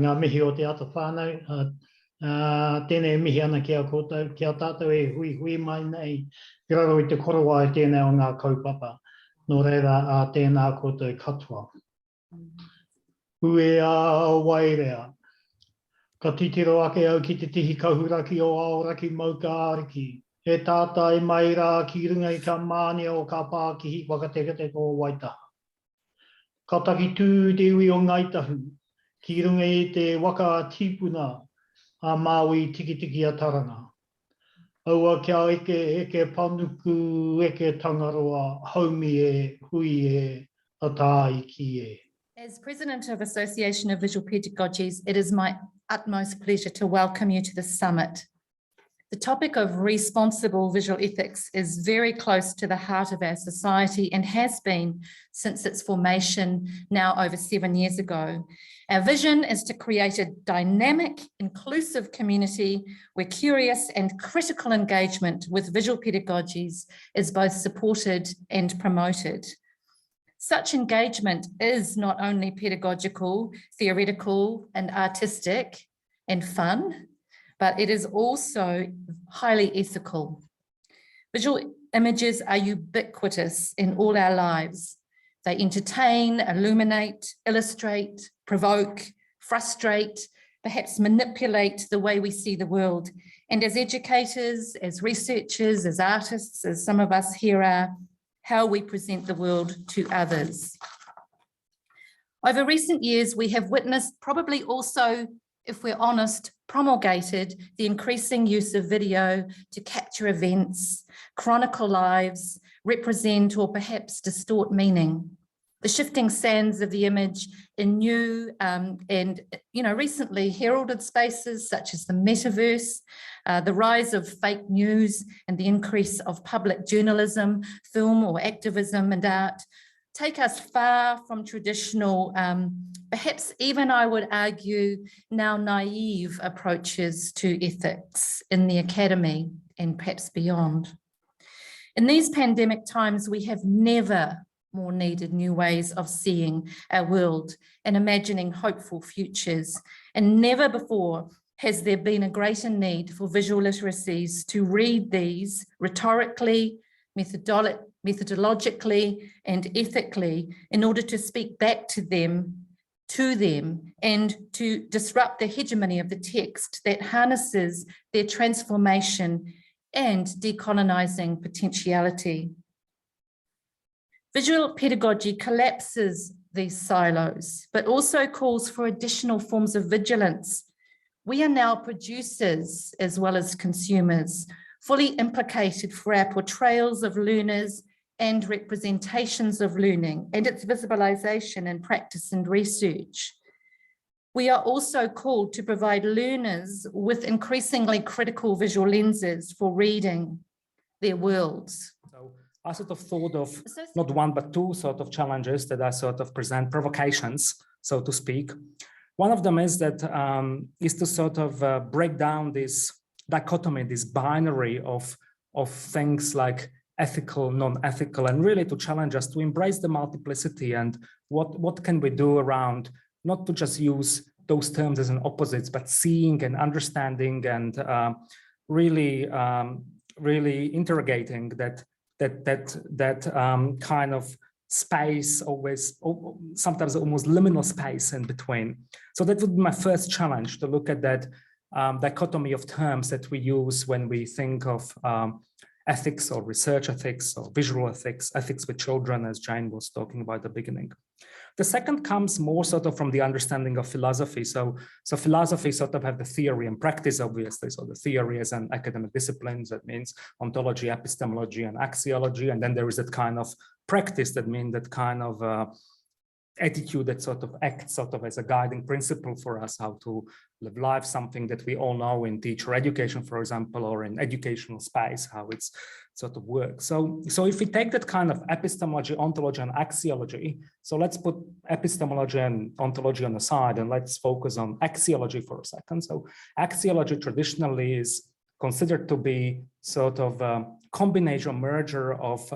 ngā mihi o te ata whānau, tēnei mihi ana kia koutou, kia tātou e hui mai nei, ki raro i te koroa i tēnei o ngā kaupapa, nō reira tēnā koutou katoa. Ue a wairea, ka titiro ake au ki te tihi kahuraki o aoraki mauka ariki, e tātai mai rā ki runga i ka mānia o ka pākihi wakatekate o Waitaha. Ka taki tū te ui o Ngaitahu, ki runga i te waka tipuna a Māui tiki a Taranga. Aua kia eke panuku, eke tangaroa, haumi e, hui e, a tā iki e. As President of Association of Visual Pedagogies, it is my utmost pleasure to welcome you to the summit. The topic of responsible visual ethics is very close to the heart of our society and has been since its formation now over 7 years ago. Our vision is to create a dynamic, inclusive community where curious and critical engagement with visual pedagogies is both supported and promoted. Such engagement is not only pedagogical, theoretical, and artistic and fun, but it is also highly ethical. Visual images are ubiquitous in all our lives. They entertain, illuminate, illustrate, provoke, frustrate, perhaps manipulate the way we see the world. And as educators, as researchers, as artists, as some of us here are, how we present the world to others. Over recent years, we have witnessed, probably also, if we're honest, promulgated the increasing use of video to capture events, chronicle lives, represent or perhaps distort meaning. The shifting sands of the image in new and recently heralded spaces such as the metaverse, the rise of fake news and the increase of public journalism, film or activism and art take us far from traditional, perhaps even I would argue now naive approaches to ethics in the academy and perhaps beyond. In these pandemic times, we have never more needed new ways of seeing our world and imagining hopeful futures. And never before has there been a greater need for visual literacies to read these rhetorically, methodologically, and ethically in order to speak back to them, and to disrupt the hegemony of the text that harnesses their transformation and decolonizing potentiality. Visual pedagogy collapses these silos, but also calls for additional forms of vigilance. We are now producers as well as consumers, fully implicated for our portrayals of learners and representations of learning and its visualization in practice and research. We are also called to provide learners with increasingly critical visual lenses for reading their worlds. So I sort of thought of not one, but two sort of challenges that I sort of present, provocations, so to speak. One of them is that is to sort of break down this dichotomy, this binary of things like ethical, non-ethical, and really to challenge us to embrace the multiplicity and what can we do around not to just use those terms as an opposites, but seeing and understanding and really interrogating that kind of space, always sometimes almost liminal space in between. So that would be my first challenge, to look at that dichotomy of terms that we use when we think of ethics or research ethics or visual ethics, ethics with children, as Jane was talking about at the beginning. The second comes more sort of from the understanding of philosophy. So philosophy sort of have the theory and practice, obviously. So the theory is an academic disciplines, that means ontology, epistemology, and axiology. And then there is that kind of practice, that means that kind of attitude that sort of acts sort of as a guiding principle for us how to live life, something that we all know in teacher education, for example, or in educational space, how it's sort of works. So if we take that kind of epistemology, ontology, and axiology, so let's put epistemology and ontology on the side and let's focus on axiology for a second. So axiology traditionally is considered to be sort of a combination, merger of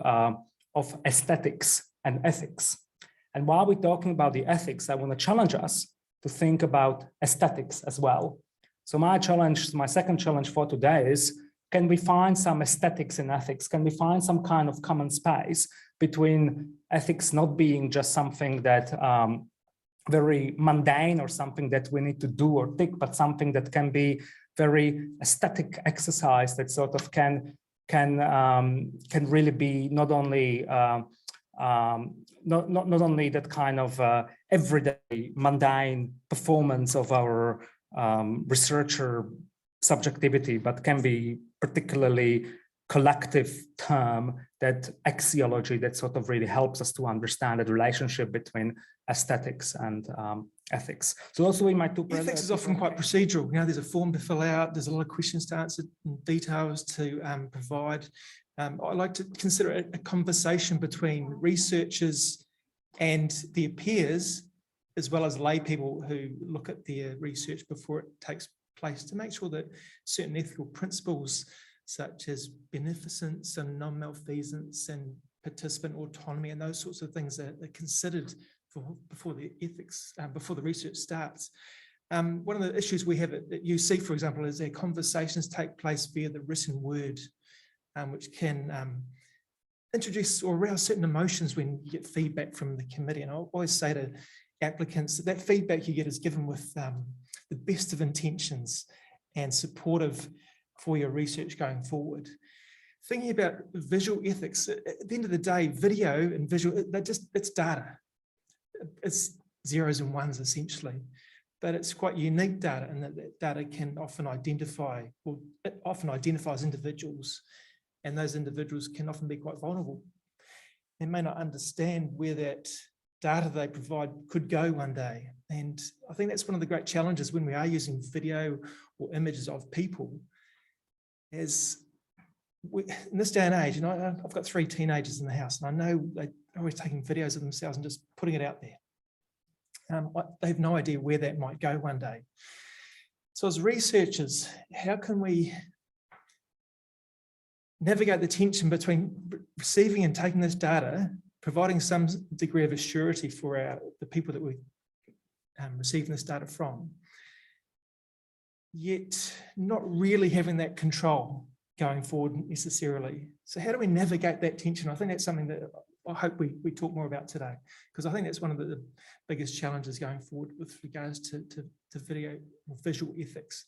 aesthetics and ethics. And while we're talking about the ethics, I want to challenge us to think about aesthetics as well. So my second challenge for today is, can we find some aesthetics in ethics? Can we find some kind of common space between ethics not being just something that very mundane or something that we need to do or tick, but something that can be very aesthetic exercise that sort of can really be not only not only that kind of everyday mundane performance of our researcher subjectivity, but can be particularly collective term, that axiology that sort of really helps us to understand the relationship between aesthetics and ethics. So also we might do ethics is often quite procedural. You know, there's a form to fill out, there's a lot of questions to answer, details to provide. I like to consider it a conversation between researchers and their peers, as well as lay people who look at their research before it takes place, to make sure that certain ethical principles such as beneficence and non-malfeasance and participant autonomy and those sorts of things are considered before the ethics, before the research starts. One of the issues we have at UC, for example, is that conversations take place via the written word, which can introduce or arouse certain emotions when you get feedback from the committee. And I always say to applicants that feedback you get is given with the best of intentions and supportive for your research going forward. Thinking about visual ethics, at the end of the day, video and visual, it's data. It's zeros and ones essentially, but it's quite unique data, and that data can often identify, or it often identifies individuals, and those individuals can often be quite vulnerable. They may not understand where that data they provide could go one day. And I think that's one of the great challenges when we are using video or images of people, is in this day and age, and I've got 3 teenagers in the house, and I know they're always taking videos of themselves and just putting it out there. They have no idea where that might go one day. So as researchers, how can we navigate the tension between receiving and taking this data, providing some degree of assurity for the people that we're receiving this data from, yet not really having that control going forward necessarily? So how do we navigate that tension? I think that's something that I hope we talk more about today, because I think that's one of the biggest challenges going forward with regards to video or visual ethics.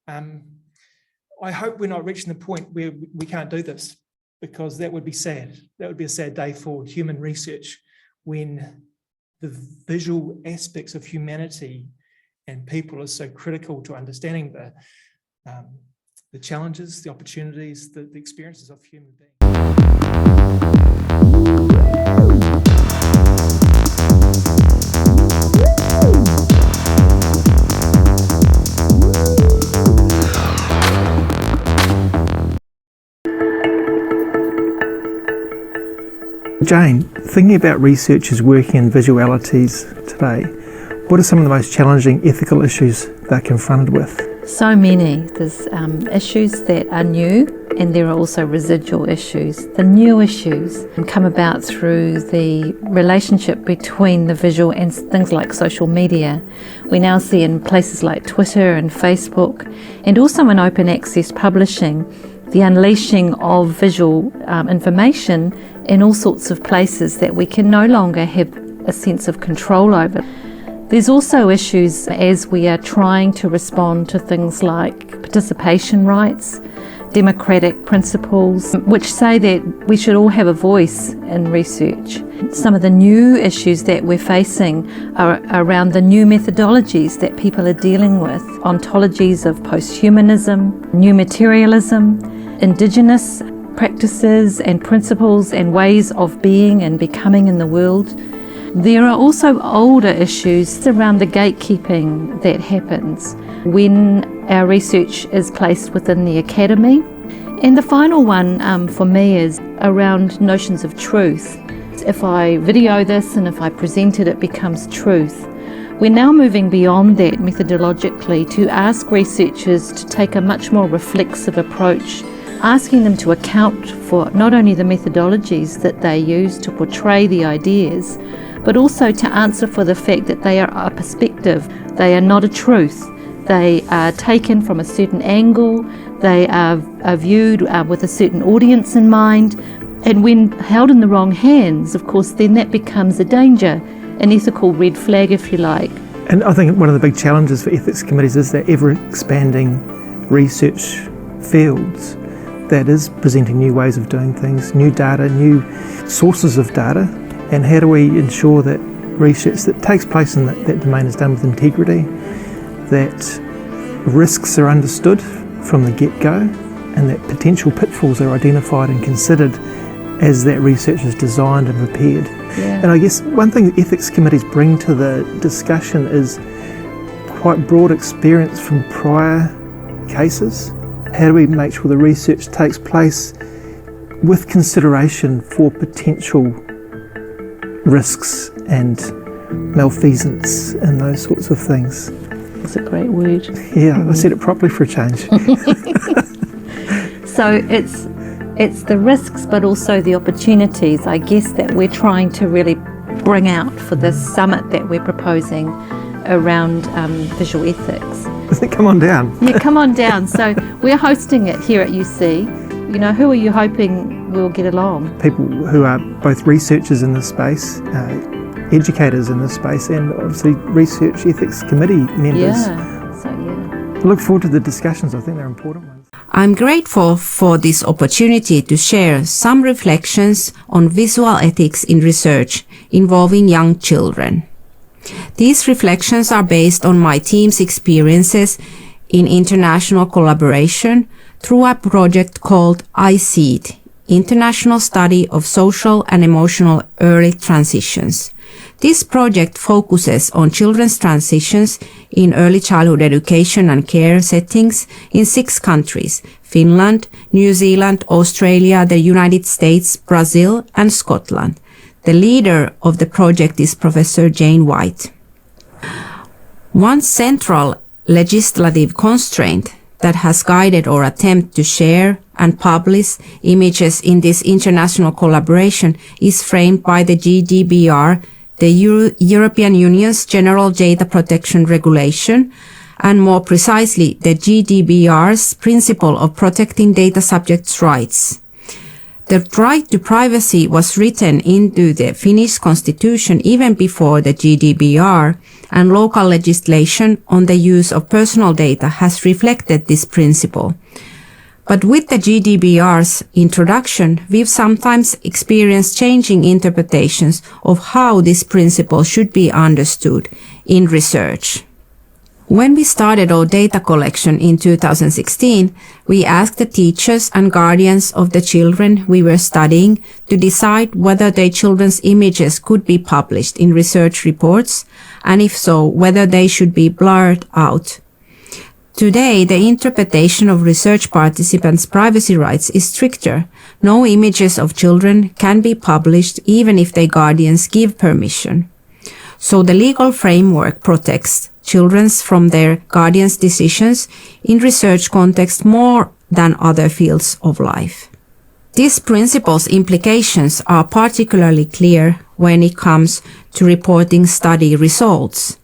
I hope we're not reaching the point where we can't do this, because that would be sad. That would be a sad day for human research, when the visual aspects of humanity and people are so critical to understanding the challenges, the opportunities, the experiences of human beings. Jane, thinking about researchers working in visualities today, what are some of the most challenging ethical issues they're confronted with? So many. There's issues that are new, and there are also residual issues. The new issues come about through the relationship between the visual and things like social media. We now see in places like Twitter and Facebook, and also in open access publishing, the unleashing of visual information in all sorts of places that we can no longer have a sense of control over. There's also issues as we are trying to respond to things like participation rights, democratic principles, which say that we should all have a voice in research. Some of the new issues that we're facing are around the new methodologies that people are dealing with, ontologies of posthumanism, new materialism, indigenous practices and principles and ways of being and becoming in the world. There are also older issues around the gatekeeping that happens when our research is placed within the academy. And the final one for me is around notions of truth. If I video this and if I present it, it becomes truth. We're now moving beyond that methodologically to ask researchers to take a much more reflexive approach, asking them to account for not only the methodologies that they use to portray the ideas, but also to answer for the fact that they are a perspective They are not a truth. They are taken from a certain angle. They are viewed with a certain audience in mind. And when held in the wrong hands, of course, then that becomes a danger, an ethical red flag, if you like. And I think one of the big challenges for ethics committees is that ever-expanding research fields that is presenting new ways of doing things, new data, new sources of data, and how do we ensure that research that takes place in that domain is done with integrity, that risks are understood from the get-go, and that potential pitfalls are identified and considered as that research is designed and prepared. Yeah. And I guess one thing that ethics committees bring to the discussion is quite broad experience from prior cases. How do we make sure the research takes place with consideration for potential risks and malfeasance and those sorts of things? That's a great word. Yeah, I said it properly for a change. So it's the risks, but also the opportunities, I guess, that we're trying to really bring out for this summit that we're proposing around visual ethics. Come on down. Yeah, come on down. So we're hosting it here at UC. You know, who are you hoping will get along? People who are both researchers in this space, educators in this space, and obviously research ethics committee members. Yeah, so yeah. I look forward to the discussions. I think they're important ones. I'm grateful for this opportunity to share some reflections on visual ethics in research involving young children. These reflections are based on my team's experiences in international collaboration through a project called ISEED, International Study of Social and Emotional Early Transitions. This project focuses on children's transitions in early childhood education and care settings in 6 countries: Finland, New Zealand, Australia, the United States, Brazil, and Scotland. The leader of the project is Professor Jane White. One central legislative constraint that has guided our attempt to share and publish images in this international collaboration is framed by the GDPR, the European Union's General Data Protection Regulation, and more precisely, the GDPR's principle of protecting data subjects' rights. The right to privacy was written into the Finnish constitution even before the GDPR, and local legislation on the use of personal data has reflected this principle. But with the GDPR's introduction, we've sometimes experienced changing interpretations of how this principle should be understood in research. When we started our data collection in 2016, we asked the teachers and guardians of the children we were studying to decide whether their children's images could be published in research reports, and if so, whether they should be blurred out. Today, the interpretation of research participants' privacy rights is stricter. No images of children can be published even if their guardians give permission. So the legal framework protects children from their guardians' decisions in research context more than other fields of life. This principle's implications are particularly clear when it comes to reporting study results.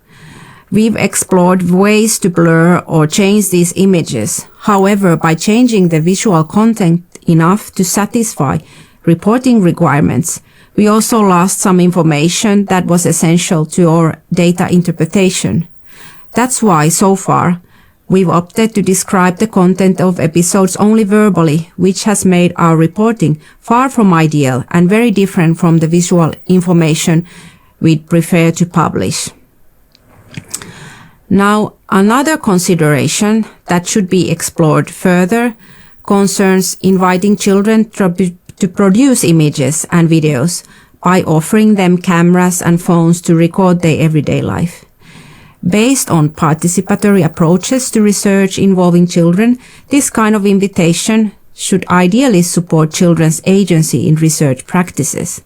We've explored ways to blur or change these images. However, by changing the visual content enough to satisfy reporting requirements, we also lost some information that was essential to our data interpretation. That's why, so far, we've opted to describe the content of episodes only verbally, which has made our reporting far from ideal and very different from the visual information we'd prefer to publish. Now, another consideration that should be explored further concerns inviting children to produce images and videos by offering them cameras and phones to record their everyday life. Based on participatory approaches to research involving children, this kind of invitation should ideally support children's agency in research practices.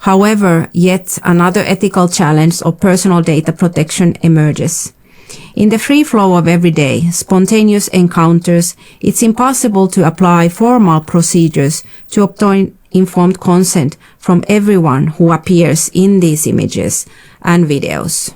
However, yet another ethical challenge of personal data protection emerges. In the free flow of everyday, spontaneous encounters, it's impossible to apply formal procedures to obtain informed consent from everyone who appears in these images and videos.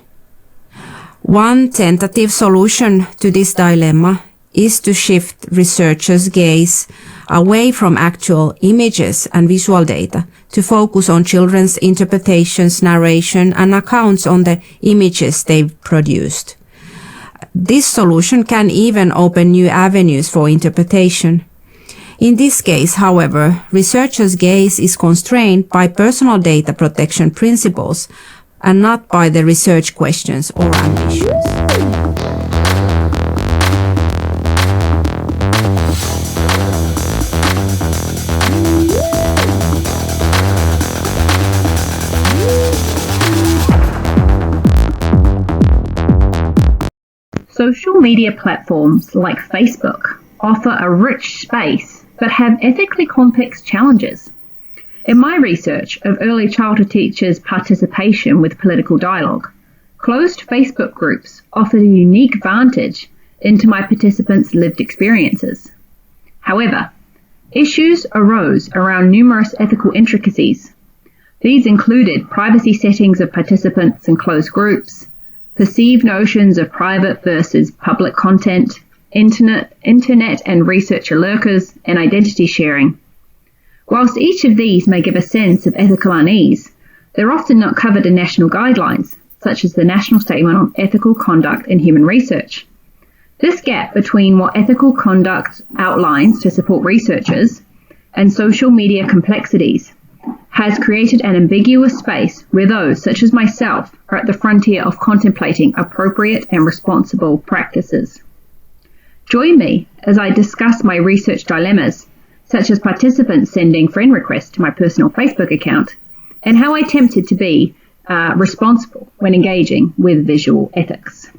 One tentative solution to this dilemma is to shift researchers' gaze away from actual images and visual data to focus on children's interpretations, narration, and accounts on the images they've produced. This solution can even open new avenues for interpretation. In this case, however, researchers' gaze is constrained by personal data protection principles and not by the research questions or ambitions. Social media platforms like Facebook offer a rich space but have ethically complex challenges. In my research of early childhood teachers' participation with political dialogue, closed Facebook groups offered a unique vantage into my participants' lived experiences. However, issues arose around numerous ethical intricacies. These included privacy settings of participants in closed groups, perceived notions of private versus public content, internet and researcher lurkers, and identity sharing. Whilst each of these may give a sense of ethical unease, they're often not covered in national guidelines, such as the National Statement on Ethical Conduct in Human Research. This gap between what ethical conduct outlines to support researchers and social media complexities has created an ambiguous space where those, such as myself, are at the frontier of contemplating appropriate and responsible practices. Join me as I discuss my research dilemmas, such as participants sending friend requests to my personal Facebook account, and how I attempted to be responsible when engaging with visual ethics.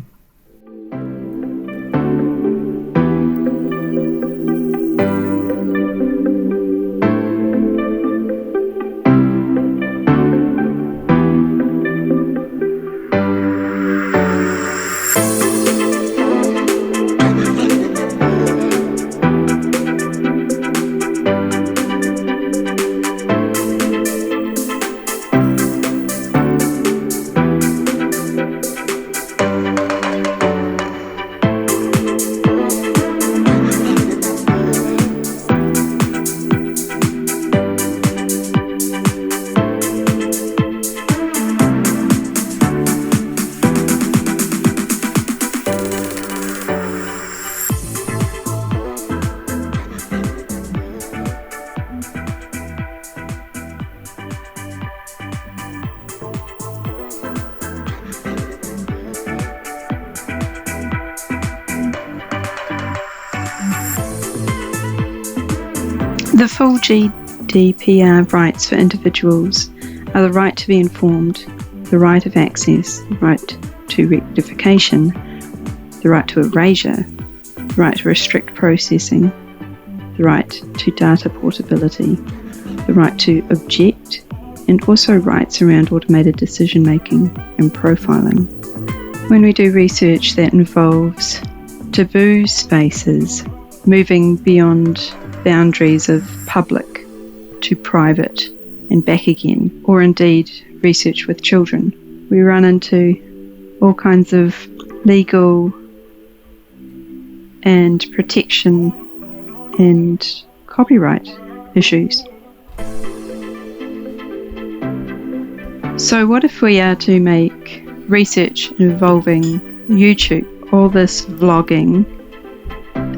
The full GDPR rights for individuals are the right to be informed, the right of access, the right to rectification, the right to erasure, the right to restrict processing, the right to data portability, the right to object, and also rights around automated decision making and profiling. When we do research that involves taboo spaces, moving beyond boundaries of public to private and back again, or indeed research with children, we run into all kinds of legal and protection and copyright issues. So what if we are to make research involving YouTube? All this vlogging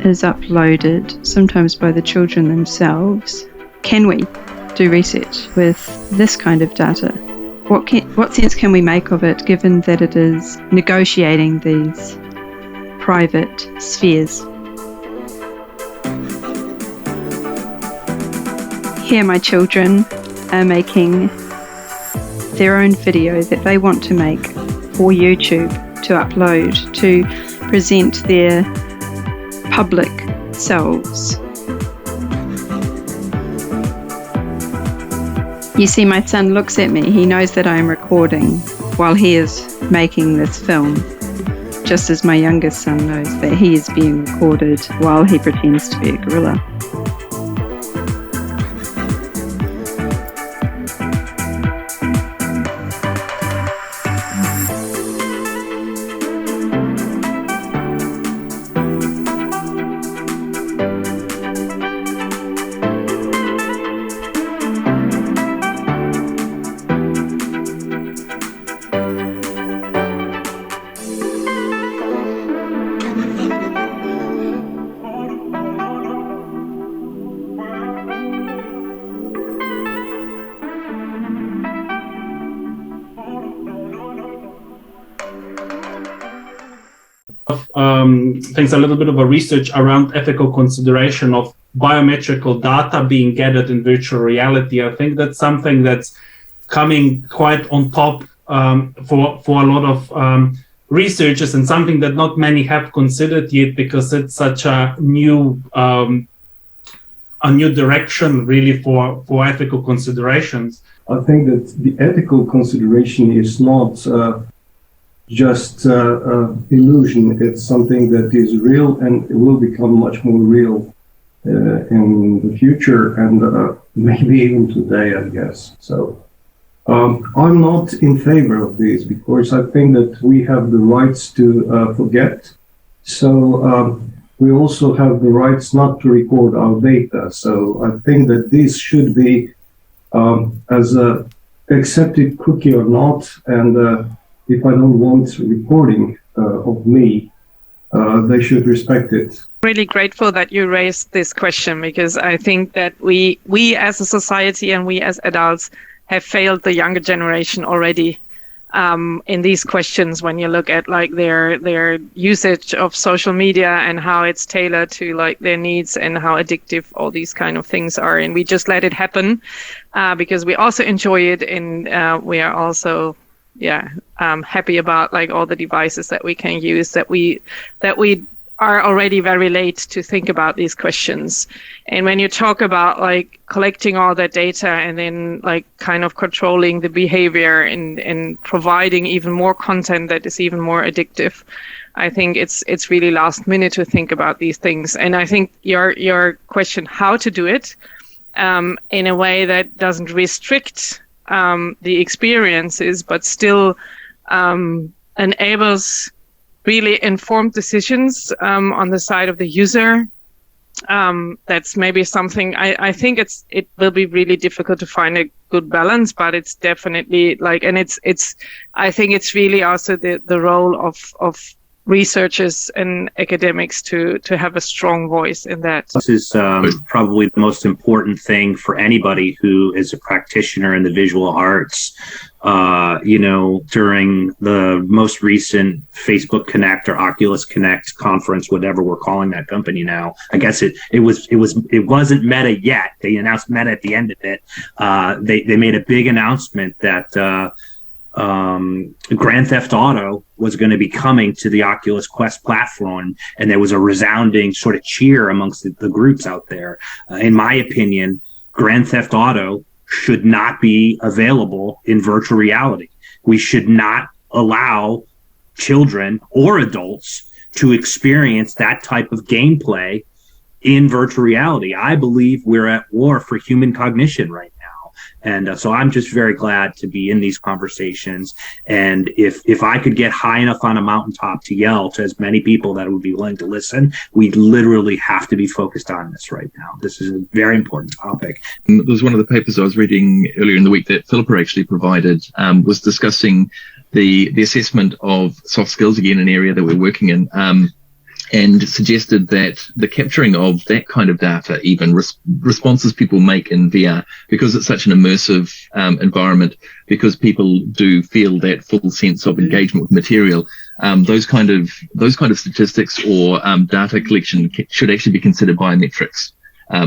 is uploaded, sometimes by the children themselves. Can we do research with this kind of data? What sense can we make of it, given that it is negotiating these private spheres? Here my children are making their own video that they want to make for YouTube to upload, to present their public selves. You see, my son looks at me. He knows that I am recording while he is making this film, just as my youngest son knows that he is being recorded while he pretends to be a gorilla. things, a little bit of a research around ethical consideration of biometrical data being gathered in virtual reality. I think that's something that's coming quite on top for a lot of researchers, and something that not many have considered yet, because it's such a new direction really for ethical considerations. I think that the ethical consideration is not just illusion. It's something that is real, and it will become much more real in the future, and maybe even today, I guess. So I'm not in favor of this, because I think that we have the rights to forget. So we also have the rights not to record our data. So I think that this should be as a accepted cookie or not. And if I don't want recording of me, they should respect it. Really grateful that you raised this question, because I think that we as a society and we as adults have failed the younger generation already in these questions. When you look at like their usage of social media and how it's tailored to like their needs and how addictive all these kind of things are, and we just let it happen because we also enjoy it, and we are also happy about like all the devices that we can use, that we are already very late to think about these questions. And when you talk about like collecting all that data and then like kind of controlling the behavior and providing even more content that is even more addictive, I think it's really last minute to think about these things. And I think your question how to do it in a way that doesn't restrict the experiences, but still enables really informed decisions on the side of the user. That's maybe something I think it will be really difficult to find a good balance, but it's definitely like, and I think it's really also the role of researchers and academics to have a strong voice in that. This is probably the most important thing for anybody who is a practitioner in the visual arts. During the most recent Facebook Connect or Oculus Connect conference, whatever we're calling that company now, I guess it wasn't Meta yet. They announced Meta at the end of it. They made a big announcement that Grand Theft Auto was going to be coming to the Oculus Quest platform, and there was a resounding sort of cheer amongst the groups out there. In my opinion, Grand Theft Auto should not be available in virtual reality. We should not allow children or adults to experience that type of gameplay in virtual reality. I believe we're at war for human cognition right now. And so I'm just very glad to be in these conversations. And if I could get high enough on a mountaintop to yell to as many people that would be willing to listen, we literally have to be focused on this right now. This is a very important topic. There was one of the papers I was reading earlier in the week that Philippa actually provided, was discussing the assessment of soft skills, again, an area that we're working in. And suggested that the capturing of that kind of data, even responses people make in VR, because it's such an immersive environment, because people do feel that full sense of engagement with material, those kind of statistics or data collection should actually be considered biometrics,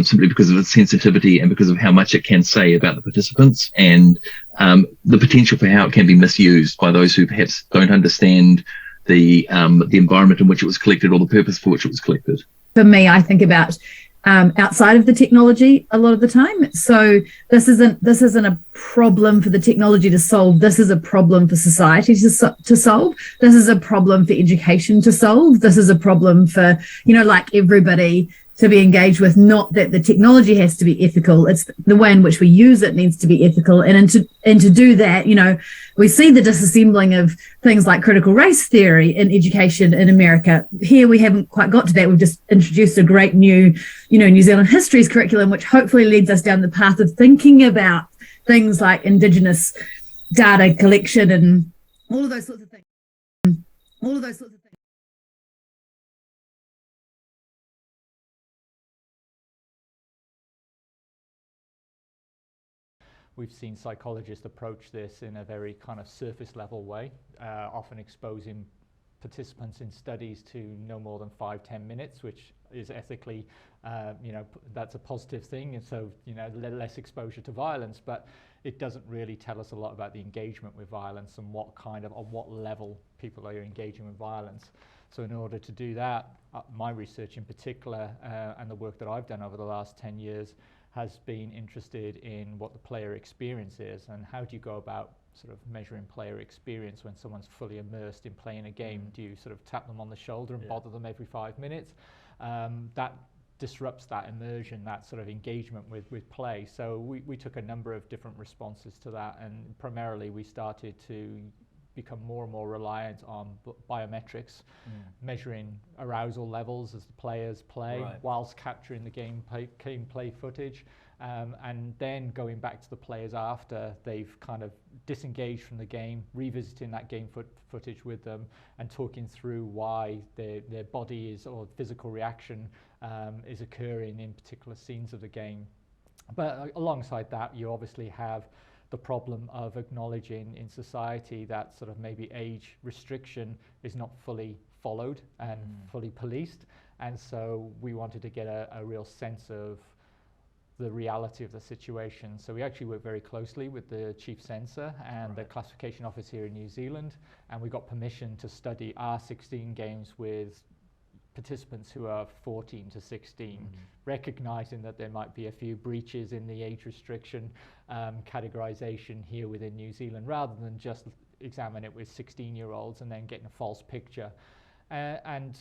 simply because of its sensitivity and because of how much it can say about the participants, and the potential for how it can be misused by those who perhaps don't understand the environment in which it was collected or the purpose for which it was collected. For me, I think about outside of the technology a lot of the time. So this isn't a problem for the technology to solve. This is a problem for society to solve. This is a problem for education to solve. This is a problem for, like everybody to be engaged with. Not that the technology has to be ethical. It's the way in which we use it needs to be ethical. And to do that, we see the disassembling of things like critical race theory in education in America. Here we haven't quite got to that. We've just introduced a great new, New Zealand histories curriculum, which hopefully leads us down the path of thinking about things like Indigenous data collection and all of those sorts of things. We've seen psychologists approach this in a very kind of surface level way, often exposing participants in studies to no more than 5-10 minutes, which is ethically, that's a positive thing. And so, less exposure to violence, but it doesn't really tell us a lot about the engagement with violence and on what level people are engaging with violence. So in order to do that, my research in particular, and the work that I've done over the last 10 years, has been interested in what the player experience is and how do you go about sort of measuring player experience when someone's fully immersed in playing a game. Do you sort of tap them on the shoulder and bother them every 5 minutes? That disrupts that immersion, that sort of engagement with play. So we took a number of different responses to that, and primarily we started to become more and more reliant on biometrics, measuring arousal levels as the players play, whilst capturing the gameplay footage, and then going back to the players after they've kind of disengaged from the game, revisiting that game footage with them and talking through why their body is or physical reaction is occurring in particular scenes of the game. But alongside that, you obviously have the problem of acknowledging in society that sort of maybe age restriction is not fully followed and fully policed. And so we wanted to get a real sense of the reality of the situation. So we actually worked very closely with the chief censor and the classification office here in New Zealand, and we got permission to study R16 games with participants who are 14 to 16, recognizing that there might be a few breaches in the age restriction categorization here within New Zealand, rather than just examine it with 16-year-olds and then getting a false picture. And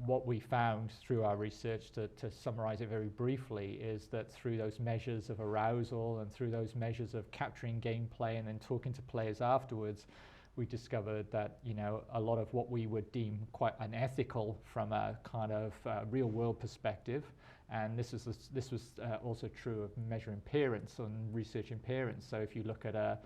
what we found through our research, to summarize it very briefly, is that through those measures of arousal and through those measures of capturing gameplay and then talking to players afterwards, we discovered that a lot of what we would deem quite unethical from a kind of real world perspective, and this was also true of measuring parents and researching parents. So if you look at a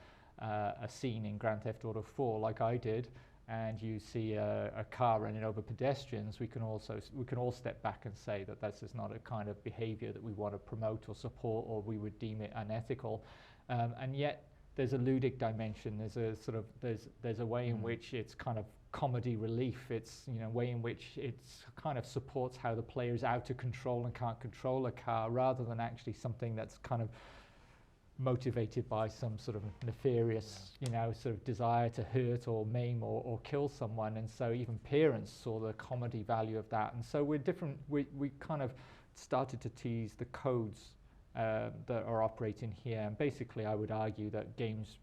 scene in Grand Theft Auto 4 like I did, and you see a car running over pedestrians, we can all step back and say that this is not a kind of behavior that we want to promote or support, or we would deem it unethical. And yet there's a ludic dimension. There's a way in which it's kind of comedy relief. It's a way in which it's kind of supports how the player is out of control and can't control a car, rather than actually something that's kind of motivated by some sort of nefarious, sort of desire to hurt or maim or kill someone. And so even parents saw the comedy value of that. And so we kind of started to tease the codes that are operating here. And basically, I would argue that games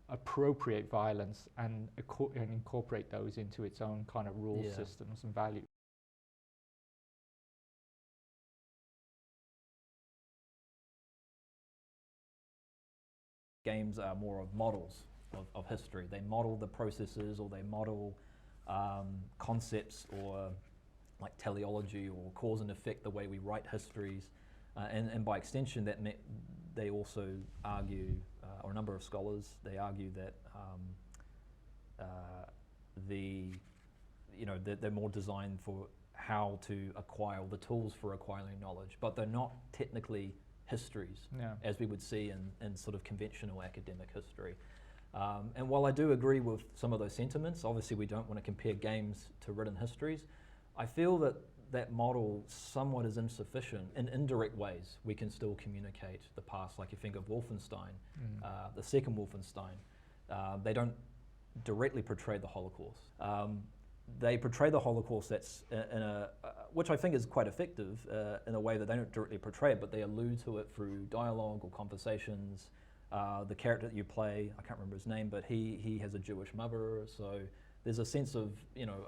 appropriate violence and incorporate those into its own kind of rule systems and values. Games are more of models of history. They model the processes, or they model concepts, or like teleology or cause and effect, the way we write histories. And by extension, that they also argue, or a number of scholars, they argue that they're more designed for how to acquire, the tools for acquiring knowledge, but they're not technically histories, as we would see in sort of conventional academic history. And while I do agree with some of those sentiments, obviously we don't want to compare games to written histories, I feel that that model somewhat is insufficient. In indirect ways, we can still communicate the past. Like you think of Wolfenstein, the second Wolfenstein, they don't directly portray the Holocaust. They portray the Holocaust which I think is quite effective in a way that they don't directly portray it, but they allude to it through dialogue or conversations. The character that you play, I can't remember his name, but he has a Jewish mother, so there's a sense of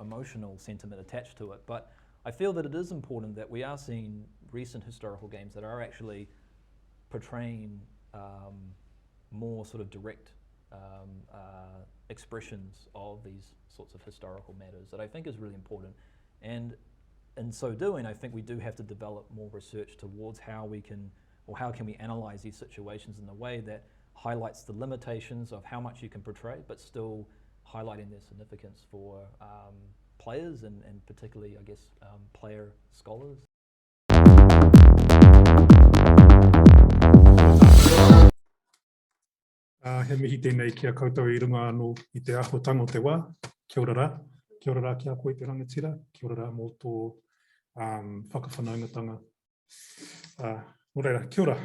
emotional sentiment attached to it. But I feel that it is important that we are seeing recent historical games that are actually portraying more sort of direct expressions of these sorts of historical matters that I think is really important. And in so doing, I think we do have to develop more research towards how can we analyze these situations in a way that highlights the limitations of how much you can portray, but still highlighting their significance for players and particularly, I guess, player scholars. He mihi tēnei kia koutou I runga anō I te aho tango te wā. Kia ora rā. Kia ora rā ki a koe te rangatira, kia ora rā mō tō whakawhanaungatanga. Mō reira, kia ora.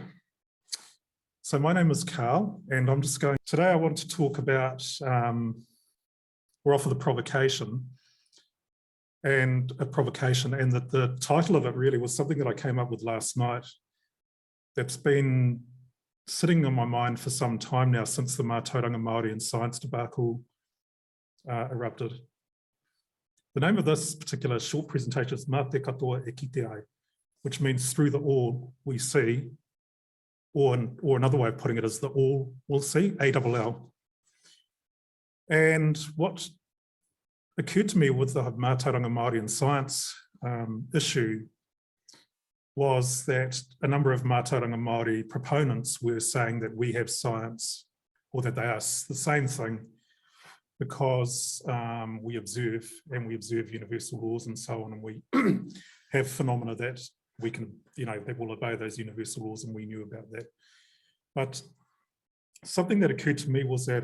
So my name is Carl, and I'm just going, today I want to talk about, or offer the provocation, and that the title of it really was something that I came up with last night that's been sitting on my mind for some time now since the Mātauranga Māori and science debacle erupted. The name of this particular short presentation is Mā te katoa e kite ai, which means through the all we see, or another way of putting it is the all will see, ALL. And what occurred to me with the Mātauranga Māori and science issue was that a number of Mātauranga Māori proponents were saying that we have science, or that they are the same thing, because we observe universal laws and so on, and we have phenomena that we can, that will obey those universal laws, and we knew about that. But something that occurred to me was that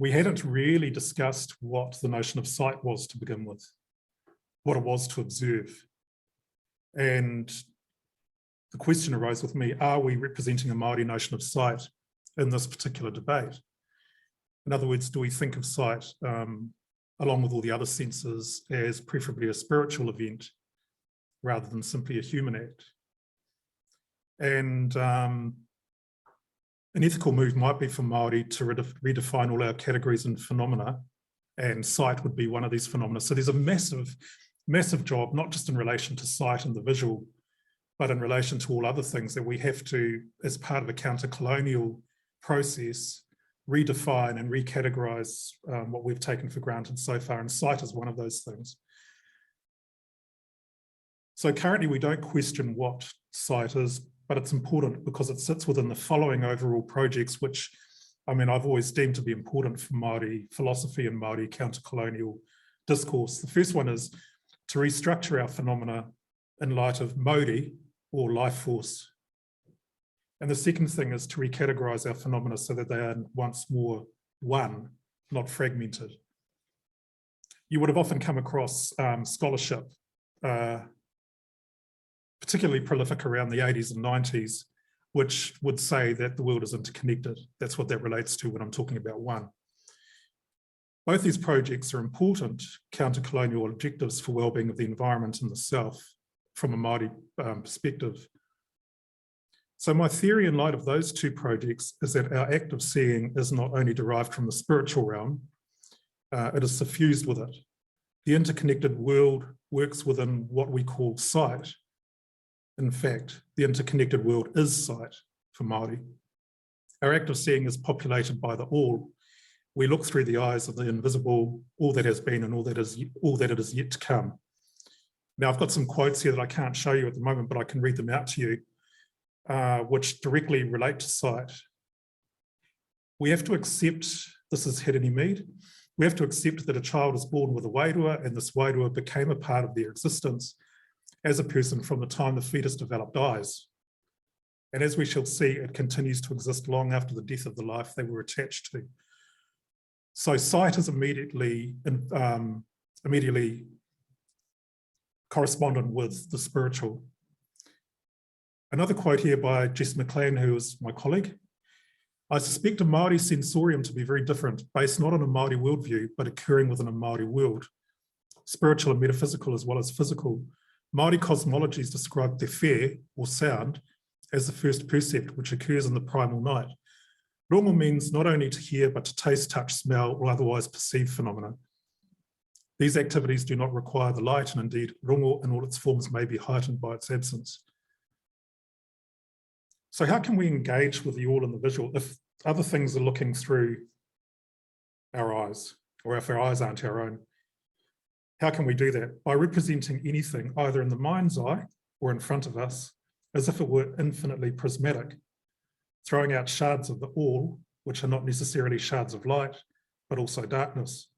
we hadn't really discussed what the notion of sight was to begin with, what it was to observe. And the question arose with me, are we representing a Māori notion of sight in this particular debate? In other words, do we think of sight, along with all the other senses, as preferably a spiritual event rather than simply a human act? And an ethical move might be for Māori to redefine all our categories and phenomena, and sight would be one of these phenomena. So there's a massive job, not just in relation to sight and the visual, but in relation to all other things that we have to, as part of a counter-colonial process, redefine and recategorize what we've taken for granted so far, and sight is one of those things. So currently we don't question what sight is, but it's important because it sits within the following overall projects, which, I've always deemed to be important for Māori philosophy and Māori counter-colonial discourse. The first one is to restructure our phenomena in light of Māori, or life force. And the second thing is to recategorize our phenomena so that they are once more one, not fragmented. You would have often come across scholarship, particularly prolific around the 80s and 90s, which would say that the world is interconnected. That's what that relates to when I'm talking about one. Both these projects are important counter-colonial objectives for well-being of the environment and the self from a Māori perspective. So my theory in light of those two projects is that our act of seeing is not only derived from the spiritual realm, it is suffused with it. The interconnected world works within what we call sight. In fact, the interconnected world is sight for Māori. Our act of seeing is populated by the all. We look through the eyes of the invisible, all that has been and all that it is yet to come. Now, I've got some quotes here that I can't show you at the moment, but I can read them out to you, which directly relate to sight. We have to accept, this is Hedini Mead, we have to accept that a child is born with a wairua, and this wairua became a part of their existence as a person from the time the fetus developed eyes. And as we shall see, it continues to exist long after the death of the life they were attached to. So sight is immediately correspondent with the spiritual. Another quote here by Jess McLean, who is my colleague. I suspect a Māori sensorium to be very different, based not on a Māori worldview, but occurring within a Māori world, spiritual and metaphysical as well as physical. Māori cosmologies describe te whē, or sound, as the first percept, which occurs in the primal night. Rongo means not only to hear, but to taste, touch, smell, or otherwise perceive phenomena. These activities do not require the light, and indeed, rongo in all its forms may be heightened by its absence. So how can we engage with the all and the visual if other things are looking through our eyes, or if our eyes aren't our own? How can we do that? By representing anything either in the mind's eye or in front of us as if it were infinitely prismatic, throwing out shards of the all, which are not necessarily shards of light, but also darkness.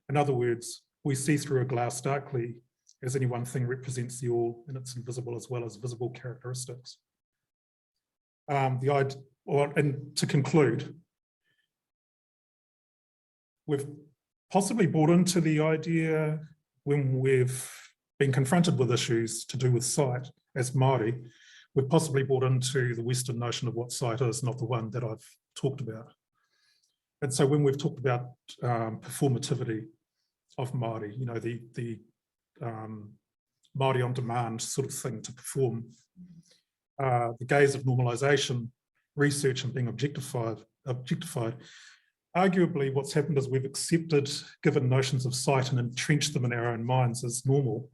In other words, we see through a glass darkly, as any one thing represents the all in its invisible as well as visible characteristics. And to conclude, we've possibly bought into the idea when we've been confronted with issues to do with sight as Māori. We've possibly bought into the Western notion of what sight is, not the one that I've talked about. And so when we've talked about performativity of Māori, you know, the Māori on demand sort of thing to perform, the gaze of normalisation, research and being objectified, arguably what's happened is we've accepted given notions of sight and entrenched them in our own minds as normal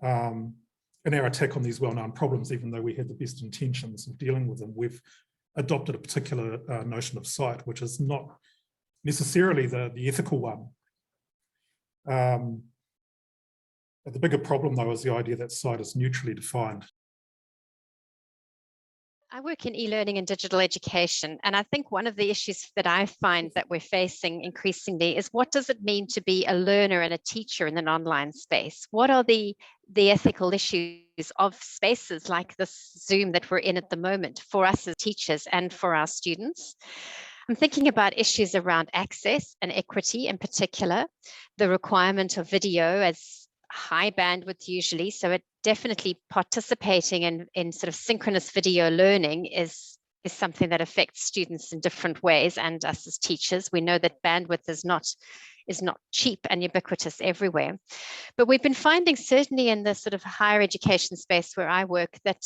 in our attack on these well-known problems, even though we had the best intentions of dealing with them. We've adopted a particular notion of sight, which is not necessarily the ethical one. The bigger problem, though, is the idea that sight is neutrally defined. I work in e-learning and digital education, and I think one of the issues that I find that we're facing increasingly is what does it mean to be a learner and a teacher in an online space? What are the ethical issues of spaces like this Zoom that we're in at the moment for us as teachers and for our students? I'm thinking about issues around access and equity in particular, the requirement of video as high bandwidth usually, so it definitely participating in sort of synchronous video learning is something that affects students in different ways, and us as teachers. We know that bandwidth is not cheap and ubiquitous everywhere. But we've been finding, certainly in the sort of higher education space where I work, that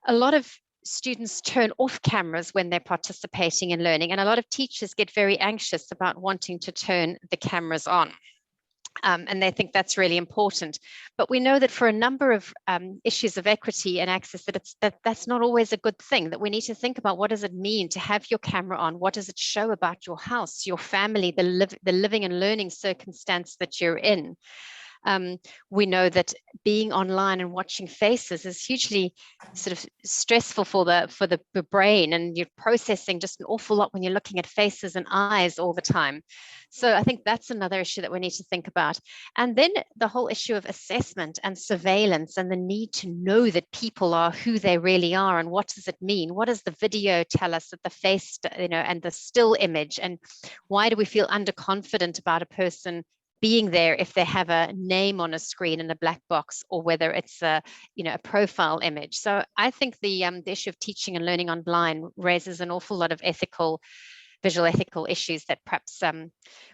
a lot of students turn off cameras when they're participating in learning, and a lot of teachers get very anxious about wanting to turn the cameras on. And they think that's really important. But we know that for a number of issues of equity and access, that's not always a good thing, that we need to think about what does it mean to have your camera on? What does it show about your house, your family, the living and learning circumstance that you're in? We know that being online and watching faces is hugely sort of stressful for the brain, and you're processing just an awful lot when you're looking at faces and eyes all the time. So I think that's another issue that we need to think about. And then the whole issue of assessment and surveillance and the need to know that people are who they really are, and what does it mean? What does the video tell us that the face, you know, and the still image, and why do we feel underconfident about a person being there if they have a name on a screen in a black box, or whether it's a profile image? So I think the issue of teaching and learning online raises an awful lot of visual ethical issues that perhaps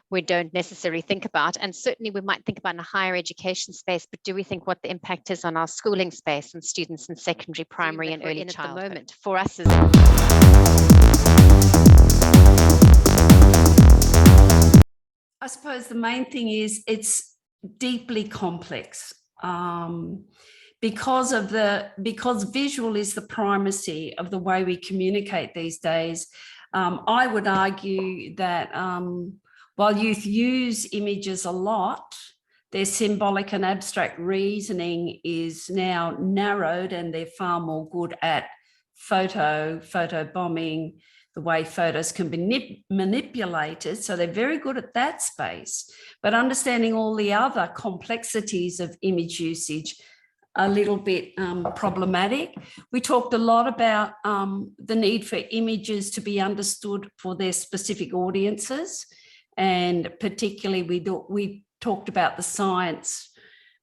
we don't necessarily think about. And certainly we might think about in a higher education space, but do we think what the impact is on our schooling space and students in secondary, primary and early childhood? At the moment for us I suppose the main thing is it's deeply complex because visual is the primacy of the way we communicate these days. I would argue that while youth use images a lot, their symbolic and abstract reasoning is now narrowed, and they're far more good at photo bombing, the way photos can be manipulated. So they're very good at that space, but understanding all the other complexities of image usage, a little bit problematic. We talked a lot about the need for images to be understood for their specific audiences. And particularly we talked about the science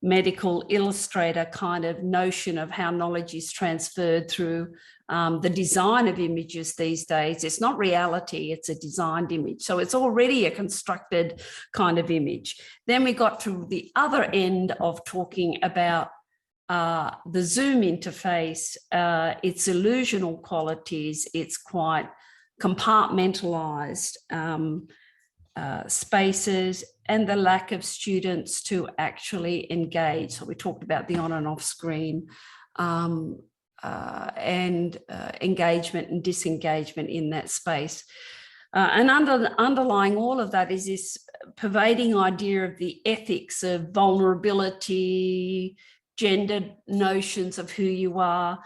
medical illustrator kind of notion of how knowledge is transferred through the design of images these days. It's not reality, it's a designed image. So it's already a constructed kind of image. Then we got to the other end of talking about the Zoom interface, its illusional qualities, its quite compartmentalized spaces, and the lack of students to actually engage. So we talked about the on and off screen and engagement and disengagement in that space. And underlying all of that is this pervading idea of the ethics of vulnerability, gendered notions of who you are,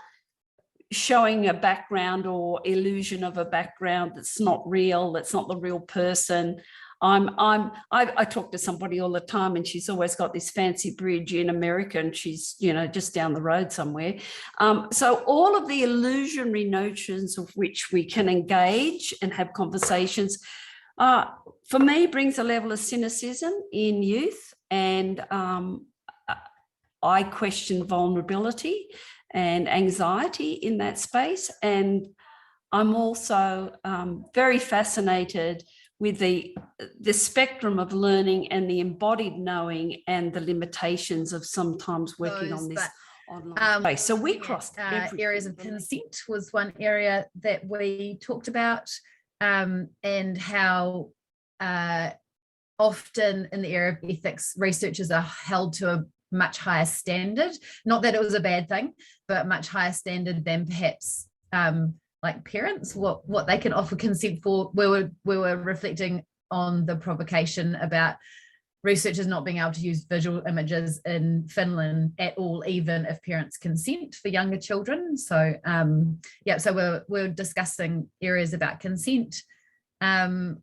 showing a background or illusion of a background that's not real, that's not the real person. I talk to somebody all the time, and she's always got this fancy bridge in America, and she's, just down the road somewhere. So all of the illusionary notions of which we can engage and have conversations, for me, brings a level of cynicism in youth, and I question vulnerability and anxiety in that space. And I'm also very fascinated with the spectrum of learning and the embodied knowing and the limitations of sometimes working on this online space. So we crossed areas of consent was one area that we talked about, and how often in the area of ethics, researchers are held to a much higher standard. Not that it was a bad thing, but much higher standard than perhaps like parents, what they can offer consent for. We were reflecting on the provocation about researchers not being able to use visual images in Finland at all, even if parents consent for younger children. So yeah, so we're discussing areas about consent, and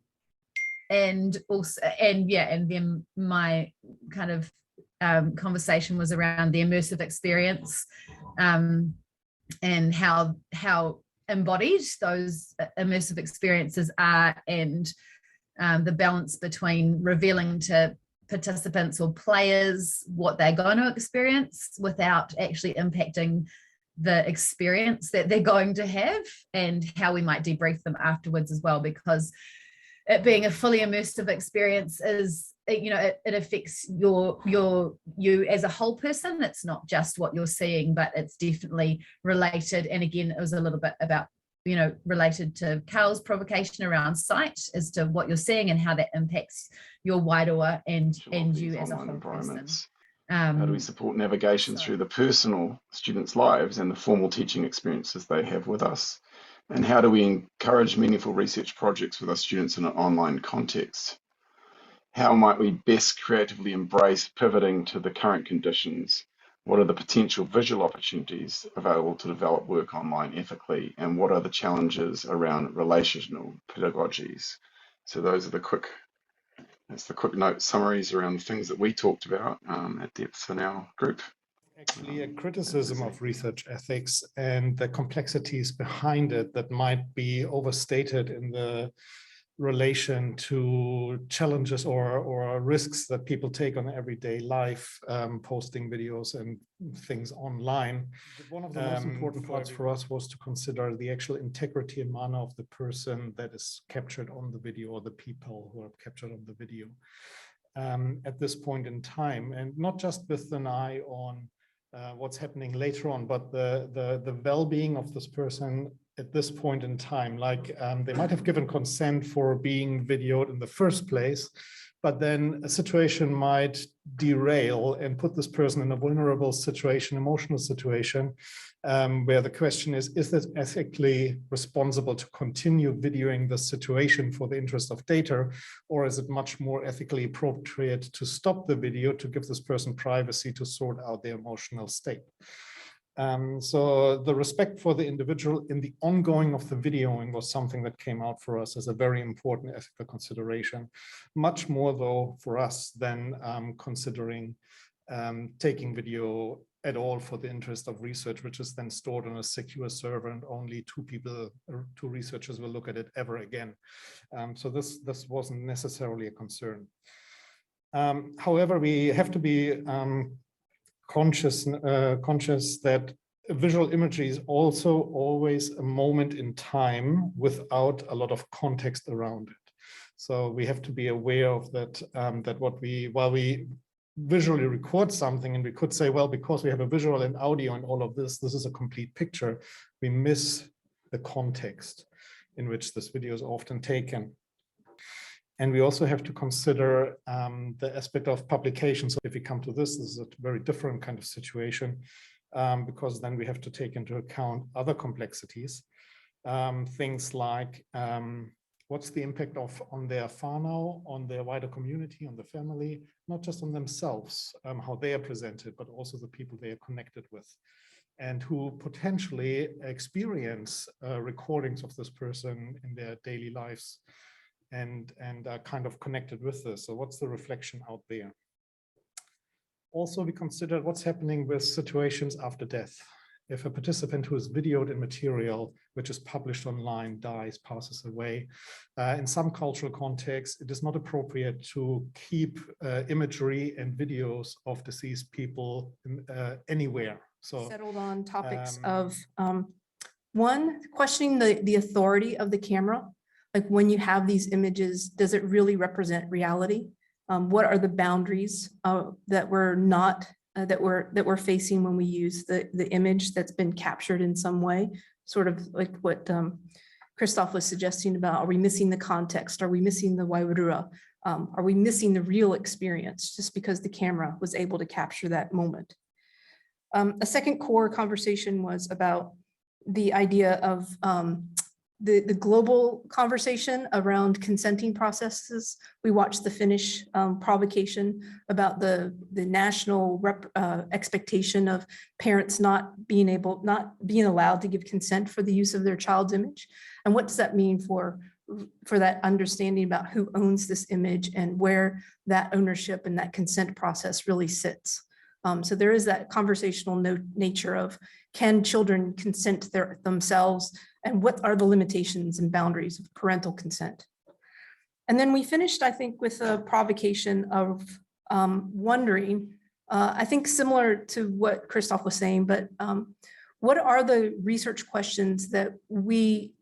also, and then my kind of conversation was around the immersive experience, and how embodied those immersive experiences are, and the balance between revealing to participants or players what they're going to experience without actually impacting the experience that they're going to have, and how we might debrief them afterwards as well, because it being a fully immersive experience is, you know, it affects you as a whole person. It's not just what you're seeing, but it's definitely related. And again, it was a little bit about, you know, related to Carl's provocation around sight as to what you're seeing and how that impacts your wider and you as a whole person. How do we support navigation through the personal students' lives and the formal teaching experiences they have with us? And how do we encourage meaningful research projects with our students in an online context? How might we best creatively embrace pivoting to the current conditions? What are the potential visual opportunities available to develop work online ethically? And what are the challenges around relational pedagogies? So those are the quick note summaries around the things that we talked about at depth in our group. Actually, a criticism of research ethics and the complexities behind it that might be overstated in the relation to challenges or risks that people take on everyday life, posting videos and things online. One of the most important parts for us was to consider the actual integrity and manner of the person that is captured on the video, or the people who are captured on the video at this point in time, and not just with an eye on what's happening later on, but the well-being of this person at this point in time. Like they might have given consent for being videoed in the first place, but then a situation might derail and put this person in a vulnerable situation, emotional situation, where the question is this ethically responsible to continue videoing the situation for the interest of data, or is it much more ethically appropriate to stop the video to give this person privacy to sort out their emotional state? So the respect for the individual in the ongoing of the videoing was something that came out for us as a very important ethical consideration, much more though for us than considering taking video at all for the interest of research, which is then stored on a secure server and only two researchers will look at it ever again. So this wasn't necessarily a concern. However, we have to be conscious that visual imagery is also always a moment in time without a lot of context around it. So we have to be aware of that, while we visually record something, and we could say, well, because we have a visual and audio and all of this is a complete picture, we miss the context in which this video is often taken. And we also have to consider the aspect of publication. So if we come to this is a very different kind of situation, because then we have to take into account other complexities. Things like what's the impact on their whānau, on their wider community, on the family, not just on themselves, how they are presented, but also the people they are connected with, and who potentially experience recordings of this person in their daily lives and are kind of connected with this. So what's the reflection out there? Also, we considered what's happening with situations after death. if a participant who is videoed in material which is published online dies, passes away. In some cultural contexts, it is not appropriate to keep imagery and videos of deceased people anywhere. So settled on topics of one, questioning the authority of the camera. Like when you have these images, does it really represent reality? What are the boundaries that we're not that we're facing when we use the image that's been captured in some way? Sort of like what Christoph was suggesting about, are we missing the context? Are we missing the wairua? Are we missing the real experience just because the camera was able to capture that moment? A second core conversation was about the idea of the global conversation around consenting processes. We watched the Finnish provocation about the national expectation of parents not being allowed to give consent for the use of their child's image. And what does that mean for that understanding about who owns this image and where that ownership and that consent process really sits? So there is that conversational nature of, can children consent themselves, and what are the limitations and boundaries of parental consent? And then we finished, I think, with a provocation of wondering, I think similar to what Christoph was saying, but what are the research questions that we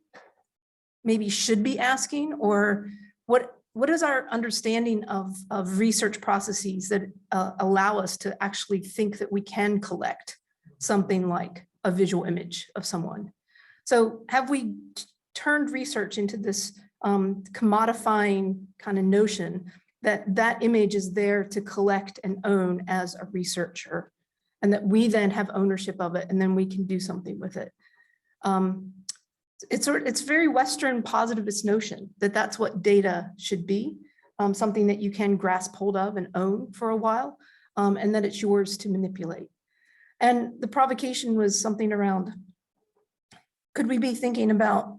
maybe should be asking, or what is our understanding of research processes that allow us to actually think that we can collect something like a visual image of someone? So have we turned research into this commodifying kind of notion that that image is there to collect and own as a researcher, and that we then have ownership of it and then we can do something with it? It's very Western positivist notion that that's what data should be, something that you can grasp hold of and own for a while, and that it's yours to manipulate. And the provocation was something around, could we be thinking about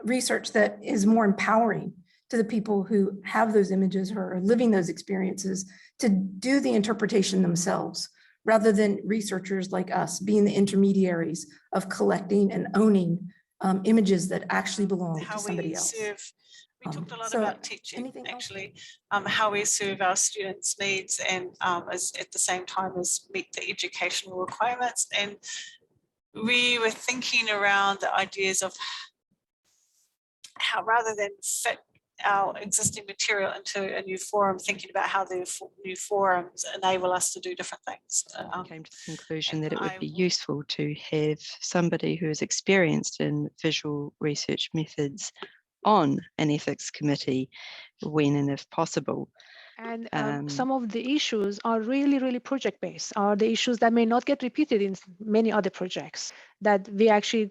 research that is more empowering to the people who have those images or are living those experiences to do the interpretation themselves, rather than researchers like us being the intermediaries of collecting and owning images that actually belong to somebody else? We talked a lot about teaching, actually, how we serve our students' needs and at the same time as meet the educational requirements. And we were thinking around the ideas of how, rather than fit our existing material into a new forum, thinking about how the new forums enable us to do different things. Came to the conclusion that it would be useful to have somebody who is experienced in visual research methods on an ethics committee when and if possible. And some of the issues are really project-based, are the issues that may not get repeated in many other projects, that we actually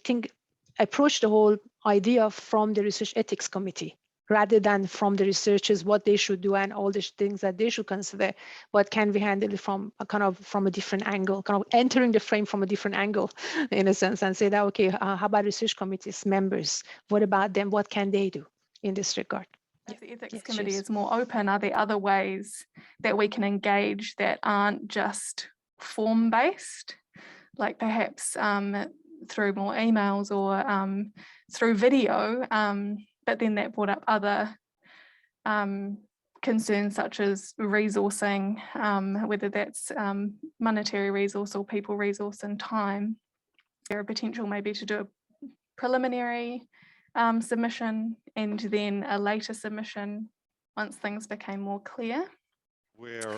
approach the whole idea from the research ethics committee, rather than from the researchers, what they should do and all the things that they should consider. What can we handle it from a different angle, kind of entering the frame from a different angle, in a sense, and say that, okay, how about research committees members? What about them? What can they do in this regard? If the ethics committee is more open, are there other ways that we can engage that aren't just form-based, like perhaps through more emails or through video? But then that brought up other concerns such as resourcing, whether that's monetary resource or people resource and time. There are potential maybe to do a preliminary submission and then a later submission once things became more clear. Where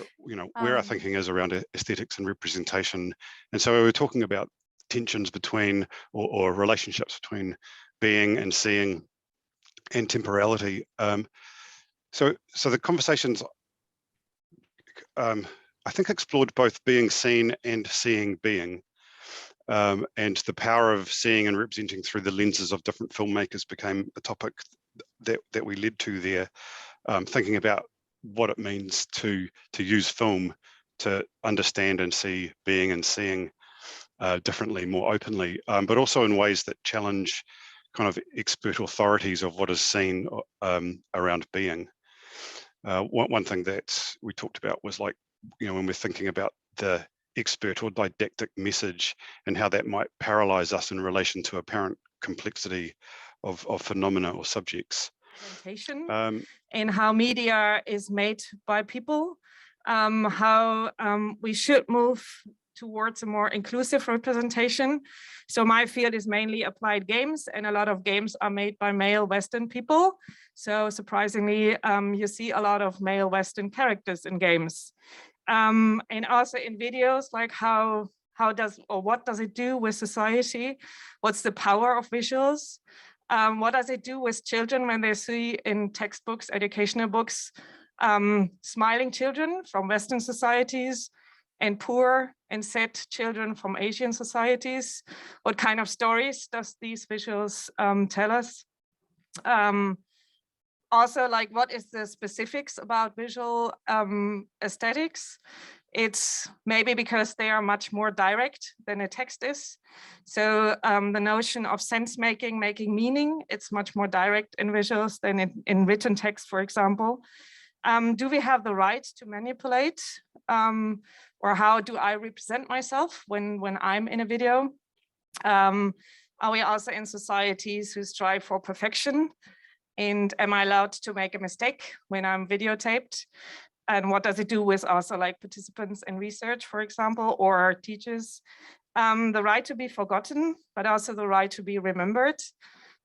our thinking is around aesthetics and representation. And so we were talking about tensions between or relationships between being and seeing and temporality. So the conversations, I think, explored both being seen and seeing being, and the power of seeing and representing through the lenses of different filmmakers became the topic that we led to there, thinking about what it means to use film to understand and see being and seeing differently, more openly, but also in ways that challenge kind of expert authorities of what is seen around being. One thing that we talked about was, like, when we're thinking about the expert or didactic message, and how that might paralyze us in relation to apparent complexity of phenomena or subjects. In how media is made by people, how we should move towards a more inclusive representation. So my field is mainly applied games, and a lot of games are made by male Western people. So surprisingly, you see a lot of male Western characters in games. And also in videos, like what does it do with society? What's the power of visuals? What does it do with children when they see in textbooks, educational books, smiling children from Western societies and poor and sad children from Asian societies? What kind of stories does these visuals tell us? Also, like, what is the specifics about visual aesthetics? It's maybe because they are much more direct than a text is. So the notion of sense making meaning, it's much more direct in visuals than in written text, for example. Do we have the right to manipulate? Or how do I represent myself when I'm in a video? Are we also in societies who strive for perfection? And am I allowed to make a mistake when I'm videotaped? And what does it do with also like participants in research, for example, or teachers? The right to be forgotten, but also the right to be remembered.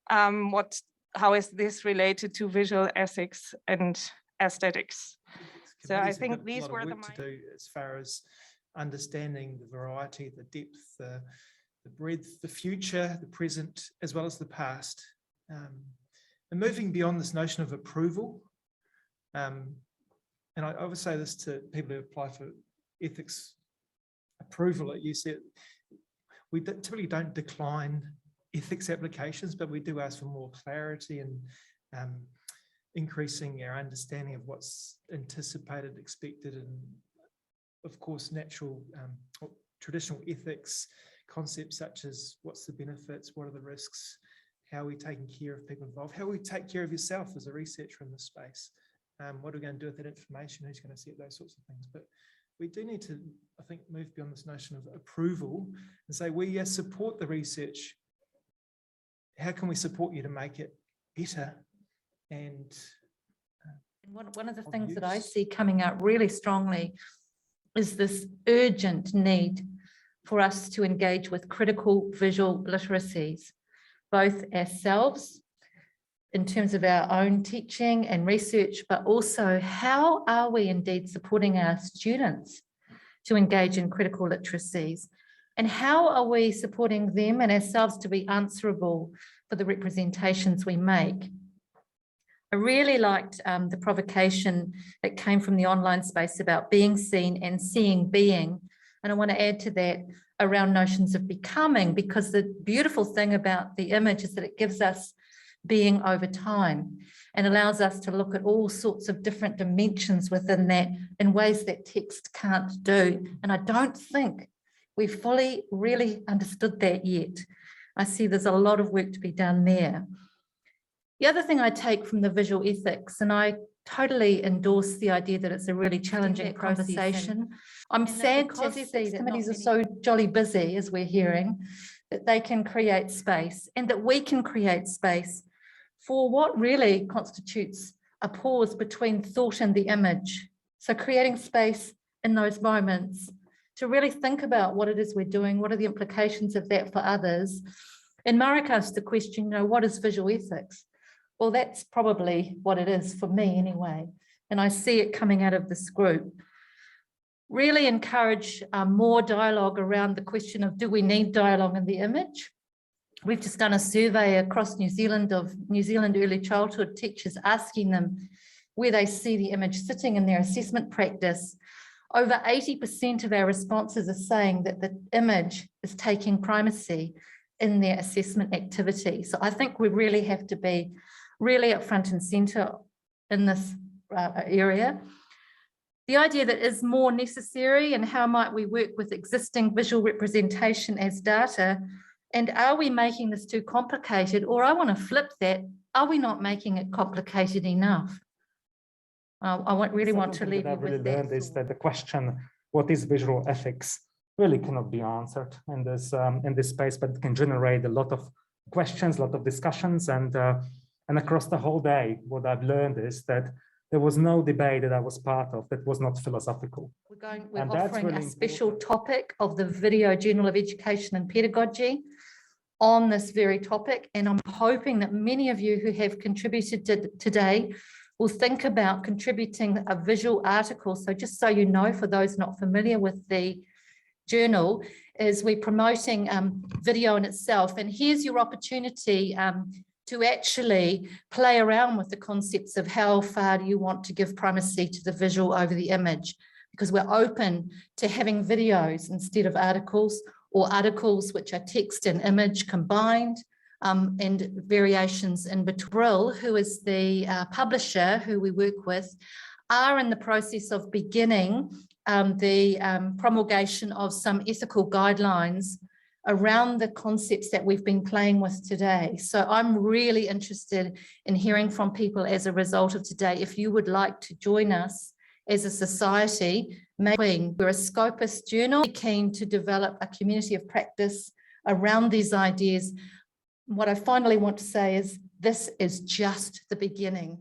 How is this related to visual ethics and aesthetics? So I think these were the to do as far as understanding the variety, the depth, the breadth, the future, the present, as well as the past. And moving beyond this notion of approval, and I always say this to people who apply for ethics approval at UC, we typically don't decline ethics applications, but we do ask for more clarity and increasing our understanding of what's anticipated, expected, and of course, natural, traditional ethics concepts such as what's the benefits, what are the risks, how are we taking care of people involved, how will we take care of yourself as a researcher in this space, what are we going to do with that information, who's going to see it, those sorts of things. But we do need to, I think, move beyond this notion of approval and say, we support the research. How can we support you to make it better? And one of the things that I see coming out really strongly is this urgent need for us to engage with critical visual literacies, both ourselves in terms of our own teaching and research, but also how are we indeed supporting our students to engage in critical literacies? And how are we supporting them and ourselves to be answerable for the representations we make? I really liked the provocation that came from the online space about being seen and seeing being. And I want to add to that around notions of becoming, because the beautiful thing about the image is that it gives us being over time and allows us to look at all sorts of different dimensions within that in ways that text can't do. And I don't think we fully really understood that yet. I see there's a lot of work to be done there. The other thing I take from the visual ethics, and I totally endorse the idea that it's a really challenging conversation. I'm sad to see that committees are so jolly busy, as we're hearing, that they can create space and that we can create space for what really constitutes a pause between thought and the image. So creating space in those moments to really think about what it is we're doing, what are the implications of that for others. And Marek asked the question, what is visual ethics? Well, that's probably what it is for me anyway. And I see it coming out of this group. Really encourage more dialogue around the question of, do we need dialogue in the image? We've just done a survey across New Zealand of New Zealand early childhood teachers, asking them where they see the image sitting in their assessment practice. Over 80% of our responses are saying that the image is taking primacy in their assessment activity. So I think we really have to be really up front and centre in this area. The idea that is more necessary, and how might we work with existing visual representation as data, and are we making this too complicated? Or I want to flip that, are we not making it complicated enough? I really want to leave you with that. Is that the question, what is visual ethics? really cannot be answered in this space, but it can generate a lot of questions, a lot of discussions, and across the whole day, what I've learned is that there was no debate that I was part of that was not philosophical. We're offering a special topic of the Video Journal of Education and Pedagogy on this very topic, and I'm hoping that many of you who have contributed today will think about contributing a visual article. So just so you know, for those not familiar with the journal, is we're promoting video in itself, and here's your opportunity to actually play around with the concepts of how far do you want to give primacy to the visual over the image, because we're open to having videos instead of articles, or articles which are text and image combined, and variations in between. Brill, who is the publisher who we work with, are in the process of beginning the promulgation of some ethical guidelines around the concepts that we've been playing with today. So I'm really interested in hearing from people as a result of today. If you would like to join us as a society, we're a Scopus journal, keen to develop a community of practice around these ideas. What I finally want to say is this is just the beginning.